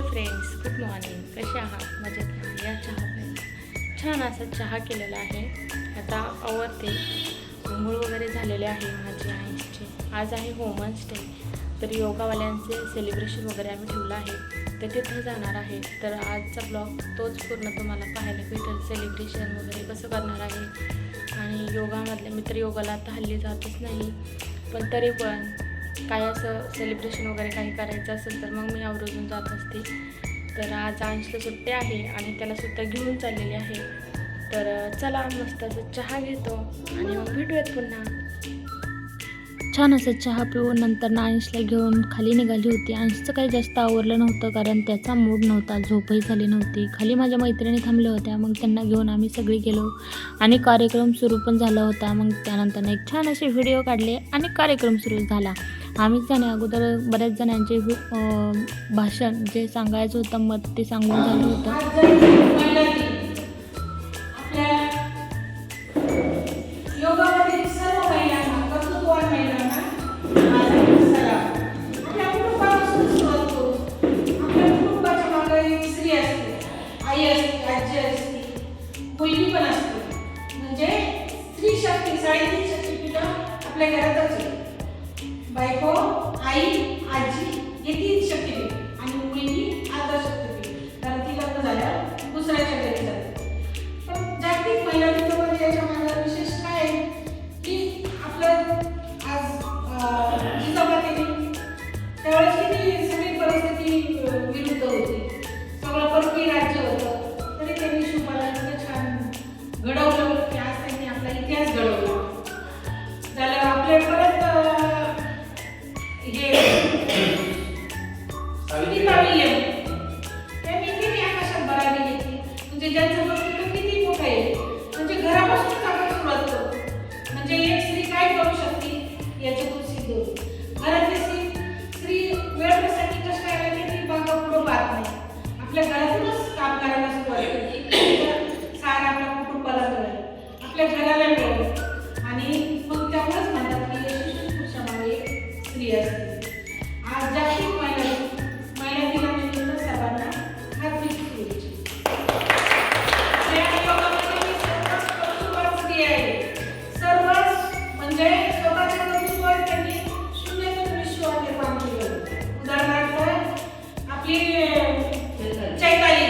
Friends, good morning. कसे आहात? मजेत ना? या चहा प्यायला. छान असा चहा केलेला आहे. आता आवरते. अंघोळ वगैरे झालेले आहे माझी आईची. आज आहे वुमन्स डे, तर योगावाल्यांचे सेलिब्रेशन वगैरे आम्ही ठेवलं आहे, तर तिथं जाणार आहे. तर आजचा ब्लॉग तोच पूर्ण तुम्हाला पाहायला भेटेल. सेलिब्रेशन वगैरे कसं करणार आहे आणि योगामधले मित्र योगाला आता हल्ली जातच नाही, पण तरी पण काय असं सेलिब्रेशन वगैरे काही करायचं असेल तर मग मी आवर्जून जात असते. तर आज अंशला सुट्टी आहे आणि त्याला सुद्धा घेऊन चाललेली आहे. तर चला मस्त असं चहा घेतो आणि मग भेटूयात पुन्हा. छान असं चहा पिऊन नंतर ना अंशला घेऊन खाली निघाली होती. अंशचं काही जास्त आवरलं नव्हतं कारण त्याचा मूड नव्हता, झोपही झाली नव्हती. खाली माझ्या मैत्रिणी थांबल्या होत्या, मग त्यांना घेऊन आम्ही सगळी गेलो आणि कार्यक्रम सुरू पण झाला होता. मग त्यानंतर एक छान असे व्हिडिओ काढले आणि कार्यक्रम सुरू झाला. आम्हीच जाणे अगोदर बऱ्याच जणांचे भाषण जे सांगायचं होतं मत ते सांगून झालं होतं. मुलगी पण असते, म्हणजे स्त्री शक्ती, 3.5 शक्तीपीठ आपल्या घरातच आहे. बायको, आई, आजी हे 3 शक्तीपीठ आणि मुलगी आदर शक्तीपीठ. कारण ती लग्न झाल्यावर दुसऱ्याच्या घरी जाते. पण जागतिक महिला दिवस याच्या मागे विशेष काय आहे की आपलं आज जिजाबाईंनी त्यावेळेस किती सगळी परिस्थिती विरुद्ध होती, सगळं परकीय राज्य होतं, तरी त्यांनी शिवबाला छान घडवलं की आज त्यांनी आपला इतिहास घडवला. झालं आपले परत हे त्यांनी किती आकाशात भरारी घेतली, म्हणजे ज्यांचं व्यक्तित्व किती मोठं आहे, म्हणजे घरापासूनच आपण सुरुवात करतो. म्हणजे एक स्त्री काय करू शकते याच्यातून सिद्ध होते. घरातली स्त्री वेळ प्रसंगी कष्ट करायला ती बागा पुढं पाहत नाही, आपल्या घरातूनच काम करायला सुरुवात करते. सारा आपल्या कुटुंबाला मिळेल, आपल्या घराला मिळेल आणि मग त्यामुळेच म्हणतात की यशस्वी पुरुषामागे स्त्री असते. आज जागतिक महिला दिनानिमित्त सर्वांना हार्दिक शुभेच्छा. सर्वच स्त्री आहे, सर्वच म्हणजे स्वतःच्या कर्तृत्वावर त्यांनी शून्यातून विश्व निर्माण केलं. उदाहरणार्थ आपली चैताली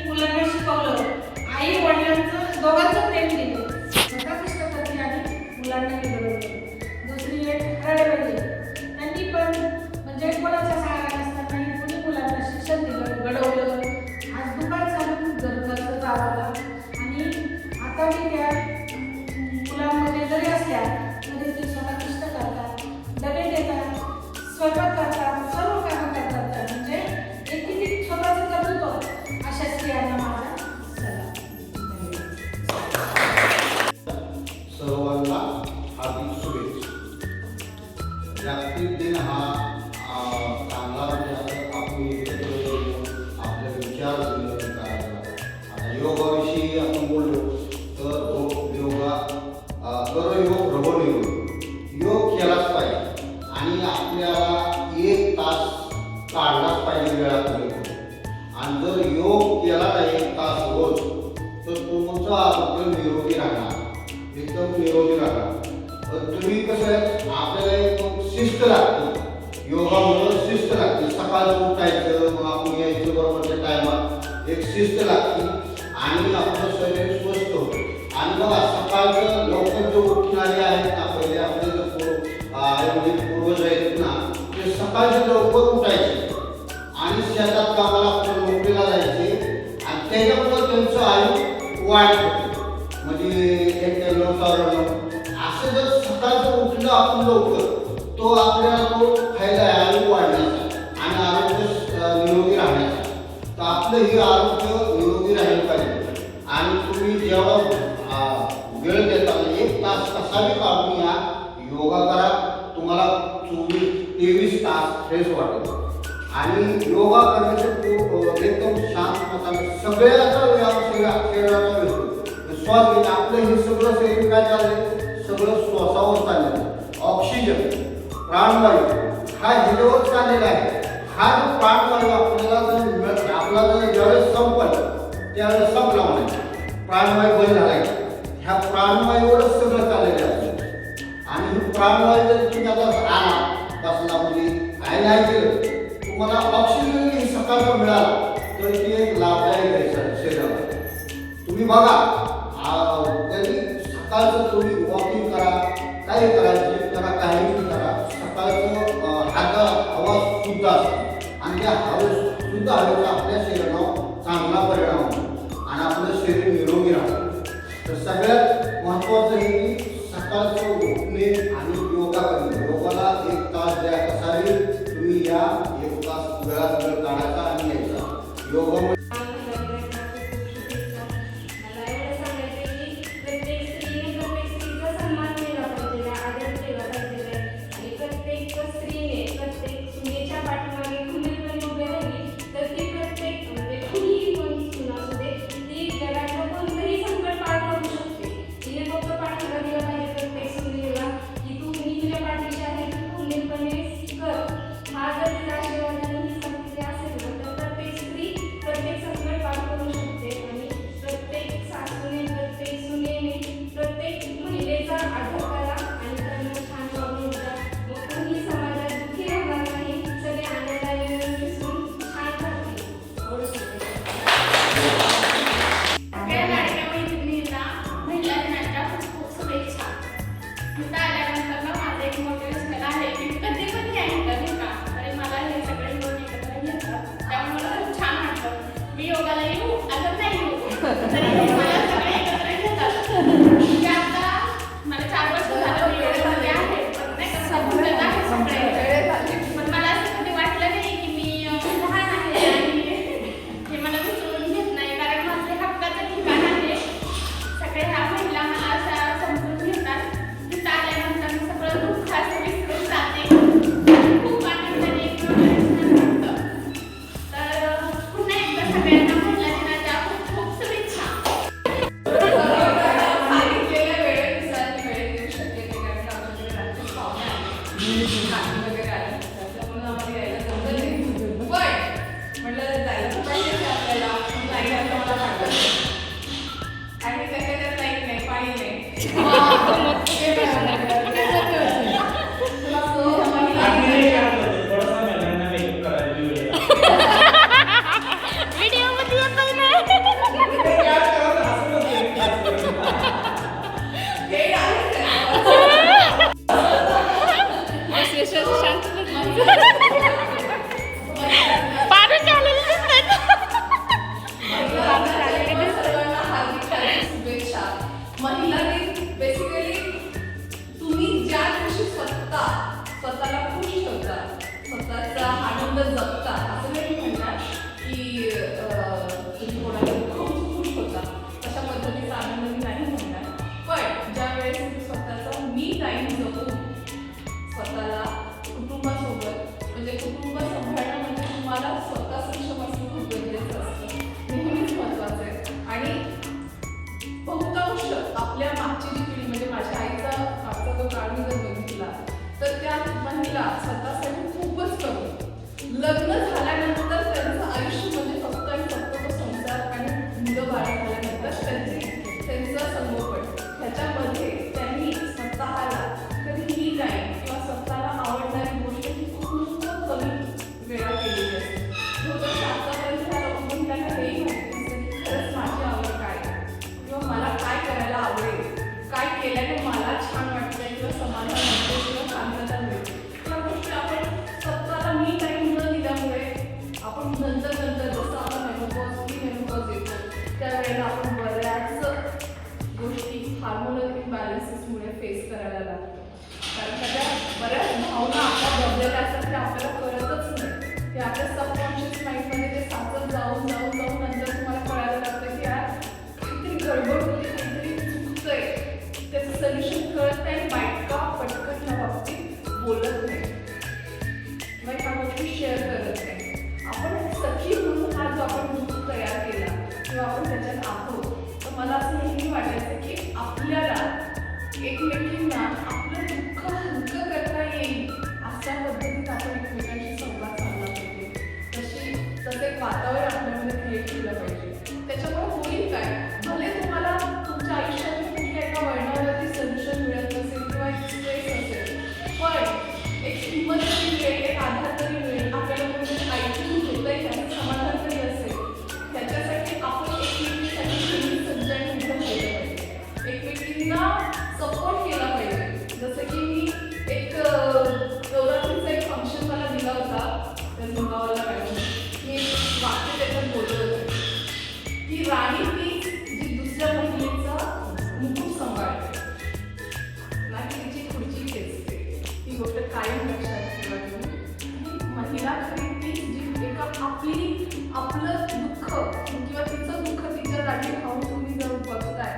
मुलांना शिकवलं, आई वडिलांचं दोघांचं प्रेम दिलं, स्वतः कष्ट करते आणि मुलांना घडवलं. दुसरी एक हरडवली, त्यांनी पण म्हणजे कोणाचा सहारा नसताना कोणी मुलांना शिक्षण दिलं, घडवलं. आज दुकान चालून घरचं चालवलं आणि आता मी त्या मुलांमध्ये जरी असल्या तरी ते स्वतः कष्ट करतात, डबे देतात, स्वयंपाक करतात, सर्व कामं करतात. म्हणजे एक किती स्वतःचं कर्तृत्व अशा स्त्रियांना माझा सल्ला. सर्वांना हार्दिक शुभेच्छा. जागतिक दिन हा चांगला म्हणजे आपण आपले विचार करायला. आता योगाविषयी आपण बोललो तर योगा कर योग प्रबळ योग केलाच पाहिजे आणि आपल्याला 1 तास काढलाच पाहिजे वेळापूर्वी. आणि जर योग केला ना 1 तास रोज तर तुमचं आरोग्य निरोगी राहणार, एकदम निरोगी राहणार. तुम्ही कसं आहे आपल्याला एक शिस्त लागते, योगामुळे शिस्त लागते. सकाळचं उठायचं, मग आपण यायचं बरोबरच्या टायमात एक शिस्त लागते आणि आपलं शरीर स्वस्थ होतं. आणि बघा सकाळचं लवकर जे उठणारे आहेत ना, पहिले आपले जे पूर्वज आहेत ना, ते सकाळचे लवकर उठायचे आणि शेतात कामाला आपण नोकरीला जायचे आणि त्याच्यामुळे त्यांचं आयु वाढत होतं. म्हणजे एक असं जर सकाळचं उठलं आपण लवकर तो आपल्याला तो फायदा आहे आयु वाढण्याचा आणि आरोग्य निरोगी राहण्याचा. तर आपलं हे आरोग्य निरोगी राहिलं पाहिजे. आणि तुम्ही जेव्हा वेळ देता 1 तास कसाही काढून या, योगा करा, तुम्हाला 24-23 तास फ्रेश वाटेल. आणि योगा करण्याचे एकदम शांत सगळ्याचा शरीराचा भेटतो. श्वास घेणे आपलं हे सगळं शरीर काय चाललंय, सगळं श्वासावर चाललेलं. ऑक्सिजन प्राणवायू हा ह्याच्यावर चाललेला आहे. हा जो प्राणवायू आपल्याला जर आपला जर ज्यावेळेस संपल त्यावेळेस संपला म्हणायचं, प्राणवायू बंद झालाय. ह्या प्राणवायूवरच सगळं चाललेलं आहे. आणि ही प्राणवायू जर तुम्ही आता आला बसला म्हणजे काय नाही केलं, तुम्हाला ऑक्सिजन ही सकाळचा मिळाला तर ती एक लाभदायक आहे शरीराला. तुम्ही बघा कधी सकाळचं तुम्ही वॉकिंग करा, काही करा, जिम करा, काही करा, सकाळचं हात हवा शुद्ध असते आणि त्या शुद्ध हवेचा आपल्या शरीरावर चांगला परिणाम होतो आणि आपलं शरीर निरोगी राहतं. तर सगळ्यात महत्त्वाचं हे की सकाळचं उठणे आणि योगा करणे. योगाला 1 तास द्या, कसाही तुम्ही या 1 तास वेळात वेळ काढायचा आणि यायचा योगा. स्वतःला खुश ठेवता, स्वतःचा आनंद जगता. असं नाही म्हणणार की तुम्ही कोणाला खूप खुश होता, तशा पद्धतीचा आनंद मी नाही म्हणणार. पण ज्या वेळेस तुम्ही स्वतःचा मी टाईम जगून स्वतःला कुटुंबासोबत म्हणजे कुटुंब सांभाळणं म्हणजे तुम्हाला स्वतः सक्षम असणं खूप गरजेचं असतं, नेहमीच महत्त्वाचं आहे. आणि बहुतांश आपल्या मागची जी पिढी म्हणजे माझ्या आईचा मागचा जो काळ मी जर बघितला तर त्या महिला स्वतःसाठी खूपच कमी. लग्न झाल्यानंतर त्यांचं आयुष्य म्हणजे फक्त आणि फक्त तो संसार आणि मुलं बाळ झाल्यानंतर त्यांचं संगोपन, ह्याच्यामध्ये त्यांनी स्वतःला कधी मी टाईम किंवा स्वतःला आवडणारी गोष्ट ही खूप कमी वेळा केलेली असते. बहुतेक आतापर्यंत ह्या लोकांना हेही माहिती नसतं की खरंच माझी आवड काय किंवा मला काय करायला आवडेल, काय केल्याने मला छान वाटतंय किंवा समाधान मिळते किंवा शांतता मिळते. त्या गोष्टी आपण स्वतःला मी टाईम न दिल्यामुळे आपण नंतर जसं आपण मेनोपॉज येतो त्यावेळेला आपण बऱ्याच गोष्टी हार्मोनल इम्बॅलन्सेसमुळे फेस करायला लागतो. कारण त्याच्या बऱ्याच भावना आपल्या दबलेल्या असतात त्या आपल्याला कळतच नाही. ते आपल्या सबकॉन्शियस माइंडमध्ये ते साचत जाऊन नंतर तुम्हाला कळायला लागतं की यार काहीतरी गडबड होती, काहीतरी चुकतंय, त्याचं सोल्युशन कळत नाही, बायका पटकन ह्या बाबतीत बोलत नाही किंवा ह्या गोष्टी शेअर करत नाही. आपण सक्षम जागी राहून तुम्ही जर बघताय,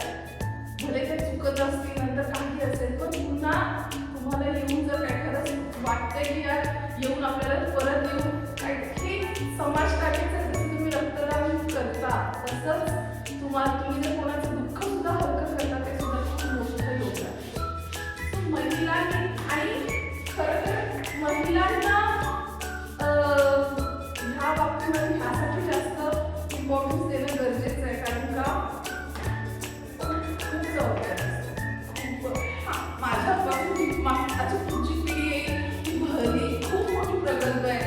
भले ते चुकत असतील नंतर काही असेल, पण पुन्हा तुम्हाला येऊन जर एखादं वाटतंय की यार येऊन आपल्याला परत येऊन आणखी समाजकार्याचं जसं तुम्ही रक्तदान करता तसंच तुम्ही जर कोणाचं दुःख सुद्धा हलकं करता ते सुद्धा खूप मोठं योगदान आहे. महिलांनी आणि खरं तर महिलांना ह्या बाबतीमध्ये ह्यासाठी जास्त इम्पॉर्टन्स देणं गरजेचं आहे, कारण का खूप जबाबदारी असते. माझ्या बाबतीत आजची पुढची पिढी आहे ती भरली खूप मोठी प्रकल्प आहे,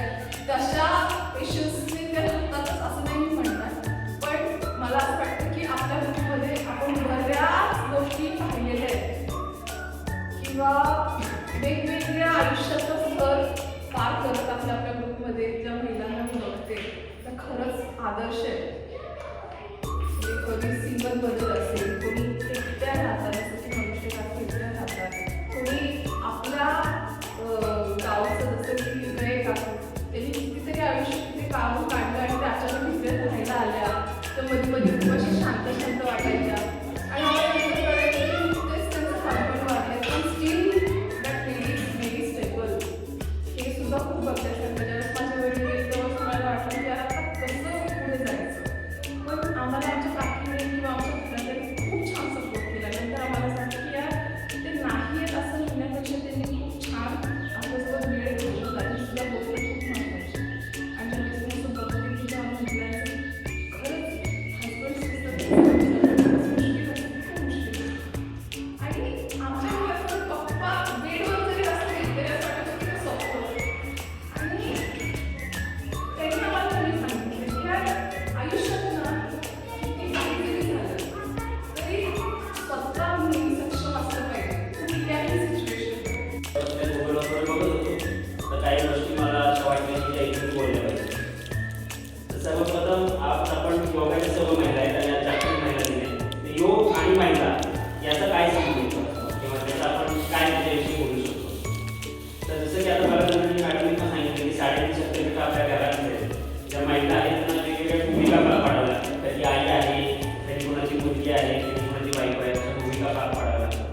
तशा पेशन्सने त्या होतातच असं नाही मी म्हणणार, पण मला असं वाटतं की आपल्या ग्रुपमध्ये आपण बऱ्याच गोष्टी पाहिलेल्या आहेत किंवा वेगवेगळ्या आयुष्याचा स्तर पार करत आपल्या ग्रुपमध्ये ज्या महिलांना मी बघते त्या खरंच आदर्श आहे. म्हणजे कधी सिंगल बदल असेल, कोणी एकट्या राहतात जसं की मनुष्यकात एकट्या राहतात, कोणी आपल्या गावचं जसं की वेळ काढून त्यांनी कितीतरी आयुष्यात तिथे काम काढलं आणि त्या अचानक इकडे राहायला आल्या तर मध्ये मध्ये खूप अशा शांत शांत वाटायच्या आणि मला नंतर कळायचं की नुकतेच त्यांचं कॉन्फिडन्स वाढले, पण steel that lady is very stable. हे सुद्धा खूप बघण्यासारखं. ज्यावेळेस माझ्या वेळी गेली तेव्हा मला वाटलं की यार आता कसं पुढे जायचं, पण आम्हाला आमच्या काकीने किंवा आमच्या मुलांनी खूप छान सपोर्ट केला. नंतर आम्हाला सांगितलं की यार ते नाही आहेत असं म्हणण्यापेक्षा त्यांनी खूप छान आपल्यासोबत वेळ घालवला. ही सुद्धा गोष्ट खूप महत्त्वाची. आणि मी असं बघते की ज्या महिलांचं खरंच हजबंड आणि आमच्या मुलाचं पप्पा बेडवर जरी असतील तरी असं वाटतं की ते सोपं. आणि त्यांनी आम्हाला कधी सांगितलं की यार आयुष्यात ना किती काही जरी झालं तरी स्वतः मी सक्षम असलं पाहिजे कुठल्याही सिच्युएशन. मोबाईलवर बघत होतो तर काही गोष्टी मला अशा वाटल्या की त्या इथून बोलल्या पाहिजे. तर सर्वप्रथम आपण योगाच्या सर्व महिला आहेत आणि आज जागतिक महिला दिन आहे. योग आणि महिला याचा काय संबंध किंवा त्याचा आपण काय त्याच्याविषयी बोलू शकतो. तर जसं की आता मला तुम्ही मॅडमनी पण सांगितलं की 3.5% आपल्या घरामध्ये ज्या महिला आहेत त्यांना वेगवेगळ्या भूमिका पार पाडाव्या लागतात. कधी आई आहे, कधी कोणाची मुलगी आहे, कधी कोणाची बायको आहे, अशा भूमिका पार पाडाव्या लागतात.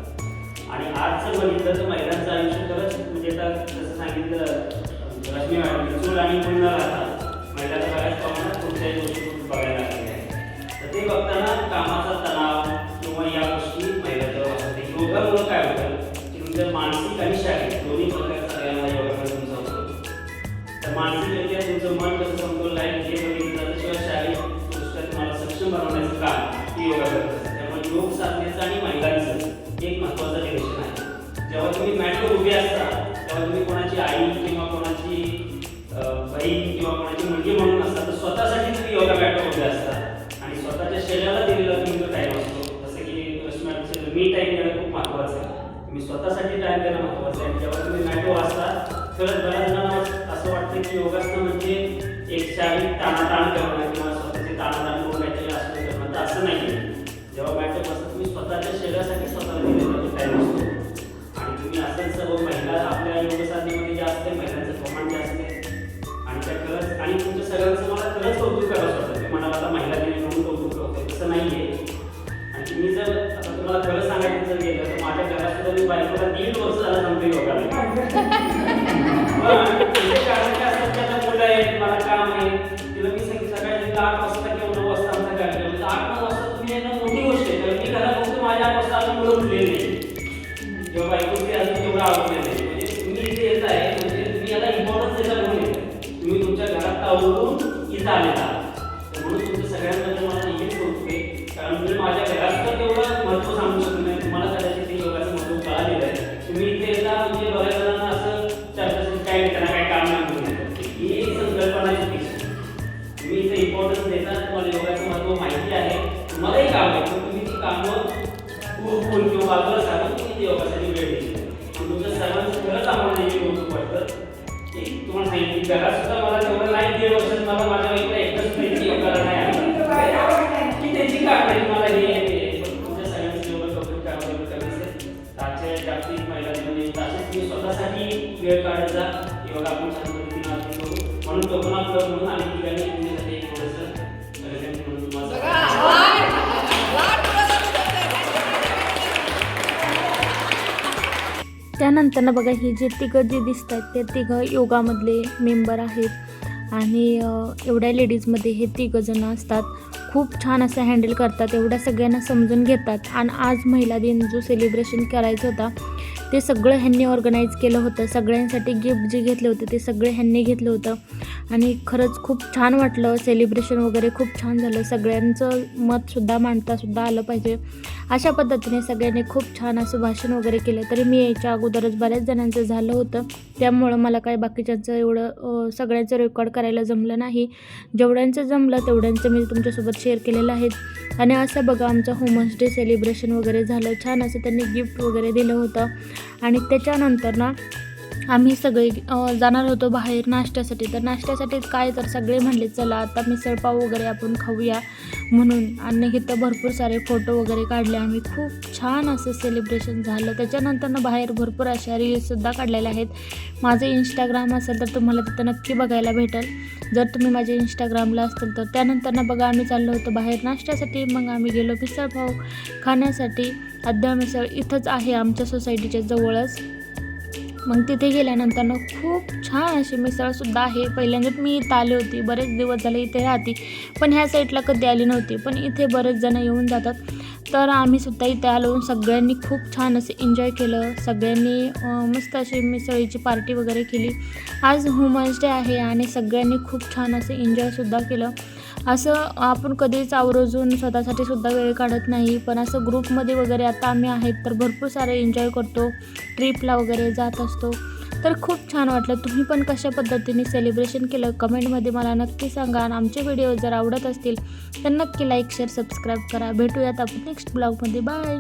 आणि आज जर बघितलं तर महिलांचं आयुष्य खरंच म्हणजे आता जसं सांगितलं रश्मी मॅडम चूल आणि पूर्ण राहतात. महिलांना बऱ्याच प्रमाणात कोणत्याही गोष्टी बघायला लागलेल्या आहेत. तर ते बघताना कामाचा तणाव किंवा या गोष्टी महिलांजवळ असते. योगामुळं काय होतं की तुमच्या मानसिक आणि शारीरिक दोन्ही प्रकारचा सगळ्यांना योगामध्ये तुमचा होतो. तर मानसिकरित्या तुमचं मन कसं समतोल राहील हे बघितलं जातं, शिवाय शारीरिक दृष्ट्या तुम्हाला सक्षम बनवण्याचं काम ही योगा करत असते. त्यामुळे योग साधनेचं आणि महिलांचं एक महत्त्वाचं रिलेशन आहे. जेव्हा तुम्ही मॅटवर उभे असता तेव्हा तुम्ही कोणाची आई किंवा कोणाची बहीण किंवा कोणाची मुलगी म्हणून असता, तर स्वतःसाठी तुम्ही योगा मॅटवर उभे असता आणि स्वतःच्या शरीराला दिलेला तुमचा टाईम असतो. जसं की रश्मी मी टाईम देणं खूप महत्त्वाचं आहे. तुम्ही स्वतःसाठी टाईम देणं महत्त्वाचं आहे. जेव्हा तुम्ही मॅटवर असता खरंच बऱ्याच जणांना असं वाटतं की योगासनं म्हणजे एक शारीरिक ताणाताण करणं किंवा स्वतःचे ताणाताण करून काहीतरी असं करणं, तर असं नाही आहे. जेव्हा मॅटवर बसता तुम्ही स्वतःच्या शरीरासाठी स्वतःला दिलेला टाईम असतो. आणि तुम्ही असंच सर्व महिला आपल्या योग साधनेमध्ये जे असते महिलांचं प्रमाण जास्त आहे आणि त्या खरंच आणि तुमच्या सगळ्यांचं मला खरंच कौतुक करावं वाटतं. ते मला आता महिला दिनी म्हणून कौतुक होते तसं नाही आहे. आणि तुम्ही जर आता तुम्हाला खरं सांगायचं जर गेलं तर माझ्या घरात सुद्धा मी बायकोला 1.5 वर्ष झालं सांगते योगाला. पण त्याचे कारण काय असतात की आता मुलं आहेत, मला काम आहे, तिला मी सकाळी 8 वाजता किंवा 9 वाजता आमचा कार्यक्रम, तर 8-9 वाजता तुम्ही येणं मोठी गोष्ट आहे. तर मी घरात फक्त माझ्या 8 वाजता अजून मुलं उठलेली नाही किंवा बायको ते अजून तेवढं आवडले नाही. म्हणजे तुम्ही इथे येत आहे म्हणजे तुम्ही याला इम्पॉर्टन्स देता म्हणून येत आहे. तुम्ही तुमच्या घरात आवडून इथं आलेला आहात. म्हणून तुमच्या सगळ्यांमध्ये मला नेहमीच कौतुक आहे, कारण मी माझ्या घरात तर तेवढं महत्त्व सांगू शकत नाही. तुम्हाला कदाचित ते योगाचं महत्त्व कळालेलं आहे. तुम्ही इथे येता म्हणजे बऱ्याच जणांना असं चर्चा काय त्यांना काय काम नाही करून येतं. ही एक संकल्पना चुकीची. तुम्ही इथे इम्पॉर्टन्स देता, तुम्हाला योगाचं महत्त्व माहिती आहे, तुम्हालाही काम आहे, पण तुम्ही ती कामं खूप किंवा बाजूला साधून तुम्ही ते योगासाठी वेळ दिली. तुमच्या सर्वांचं खरंच आम्हाला नेहमी कौतुक वाटतं की तुम्हाला सांगितलं की घरात सुद्धा मला तेवढं नाही 1.5 वर्षात मला माझ्या बाईकला एकच नाही की योगाला नाही आलं की त्याची काय नाही मला हे येते. पण तुमच्या सगळ्यांचं योगा कौतुक करावं कमीच आहे. आजच्या जागतिक महिला दिनाने तसेच तुम्ही स्वतःसाठी वेळ काढत जा. योगा आपण छान पद्धतीने आधी करू म्हणून कोकणात म्हणून आम्ही ठिकाणी तुमच्यासाठी थोडंसं म्हणून तुम्हाला त्यानंतर ना बघा ही जे तिघं जे दिसत आहेत ते तिघं योगामधले मेंबर आहेत आणि एवढ्या लेडीजमध्ये हे तिघं जण असतात. खूप छान असं हँडल करतात, एवढ्या सगळ्यांना समजून घेतात. आणि आज महिला दिन जो सेलिब्रेशन करायचा होता ते सगळं ह्यांनी ऑर्गनाईज केलं होतं. सगळ्यांसाठी गिफ्ट जे घेतले होते ते सगळे ह्यांनी घेतलं होतं आणि खरंच खूप छान वाटलं. सेलिब्रेशन वगैरे खूप छान झालं. सगळ्यांचं मतसुद्धा मांडतासुद्धा आलं पाहिजे अशा पद्धतीने सगळ्यांनी खूप छान असं भाषण वगैरे केलं. तरी मी याच्या अगोदरच बऱ्याच जणांचं झालं होतं, त्यामुळं मला काय बाकीच्यांचं एवढं सगळ्यांचं रेकॉर्ड करायला जमलं नाही. जेवढ्यांचं जमलं तेवढ्यांचं मी तुमच्यासोबत शेअर केलेलं आहे. आणि असं बघा आमचं वुमन्स डे सेलिब्रेशन वगैरे झालं. छान असं त्यांनी गिफ्ट वगैरे दिलं होतं. आणि त्याच्यानंतर ना आम्ही सगळे जाणार होतो बाहेर नाश्त्यासाठी. तर नाश्त्यासाठी काय तर सगळे म्हणले चला आता मिसळपाव वगैरे आपण खाऊया म्हणून. आणि इथं भरपूर सारे फोटो वगैरे काढले आम्ही. खूप छान असं सेलिब्रेशन झालं. त्याच्यानंतर ना बाहेर भरपूर अशा रील्ससुद्धा काढलेल्या आहेत. माझं इंस्टाग्राम असेल तर तुम्हाला तिथं नक्की बघायला भेटेल जर तुम्ही माझ्या इंस्टाग्रामला असतील तर. त्यानंतर ना बघा आम्ही चाललो होतो बाहेर नाश्त्यासाठी. मग आम्ही गेलो मिसळपाव खाण्यासाठी. अद्या मिसळ इथंच आहे आमच्या सोसायटीच्या जवळच. मग तिथे गेल्यानंतर ना खूप छान अशी मिसळसुद्धा आहे. पहिल्यांदाच मी इथं आले होती, बरेच दिवस झाले इथे राहते पण ह्या साईडला कधी आली नव्हती. पण इथे बरेच जण येऊन जातात. तर आम्हीसुद्धा इथे आलो. सगळ्यांनी खूप छान असे एन्जॉय केलं. सगळ्यांनी मस्त अशी मिसळीची पार्टी वगैरे केली. आज वुमन्स डे आहे आणि सगळ्यांनी खूप छान असे एन्जॉयसुद्धा केलं. असं आपण कधीच आवर्जून स्वतःसाठी सुद्धा वेळ काढत नाही, पण असं ग्रुपमध्ये वगैरे आता आम्ही आहेत तर भरपूर सारे एन्जॉय करतो, ट्रिपला वगैरे जात असतो. तर खूप छान वाटलं. तुम्ही पण कशा पद्धतीने सेलिब्रेशन केलं कमेंटमध्ये मला नक्की सांगा. आणि आमचे व्हिडिओ जर आवडत असतील तर नक्की लाईक शेअर सबस्क्राईब करा. भेटूयात आपण नेक्स्ट ब्लॉगमध्ये. बाय.